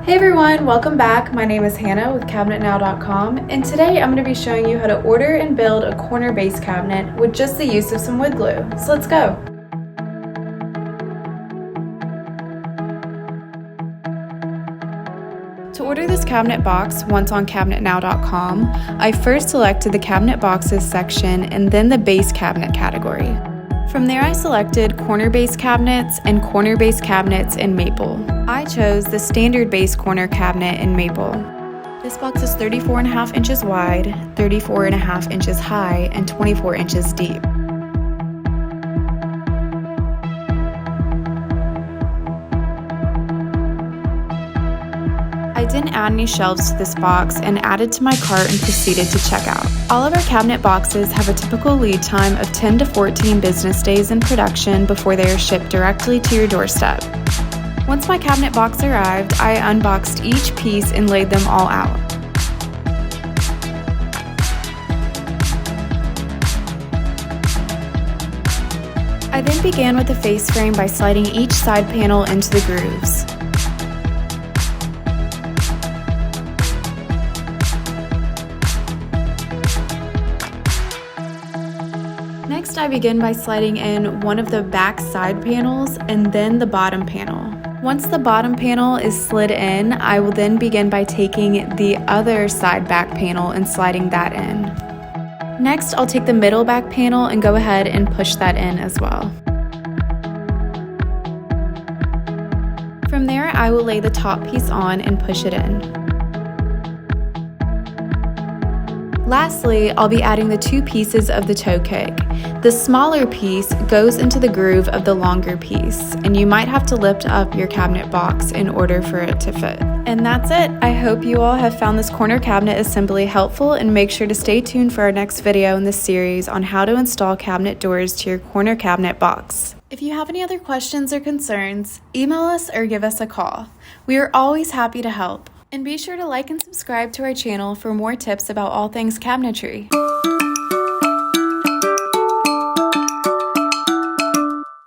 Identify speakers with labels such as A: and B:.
A: Hey everyone, welcome back. My name is Hannah with CabinetNow.com, and today I'm going to be showing you how to order and build a corner base cabinet with just the use of some wood glue. So let's go. To order this cabinet box once on CabinetNow.com, I first selected the cabinet boxes section and then the base cabinet category. From there I selected corner base cabinets and corner base cabinets in maple. I chose the standard base corner cabinet in maple. This box is 34.5 inches wide, 34.5 inches high, and 24 inches deep. I didn't add any shelves to this box and added to my cart and proceeded to check out. All of our cabinet boxes have a typical lead time of 10 to 14 business days in production before they are shipped directly to your doorstep. Once my cabinet box arrived, I unboxed each piece and laid them all out. I then began with the face frame by sliding each side panel into the grooves. Next, I begin by sliding in one of the back side panels and then the bottom panel. Once the bottom panel is slid in, I will then begin by taking the other side back panel and sliding that in. Next, I'll take the middle back panel and go ahead and push that in as well. From there, I will lay the top piece on and push it in. Lastly, I'll be adding the two pieces of the toe kick. The smaller piece goes into the groove of the longer piece, and you might have to lift up your cabinet box in order for it to fit. And that's it. I hope you all have found this corner cabinet assembly helpful, and make sure to stay tuned for our next video in this series on how to install cabinet doors to your corner cabinet box. If you have any other questions or concerns, email us or give us a call. We are always happy to help. And be sure to like and subscribe to our channel for more tips about all things cabinetry.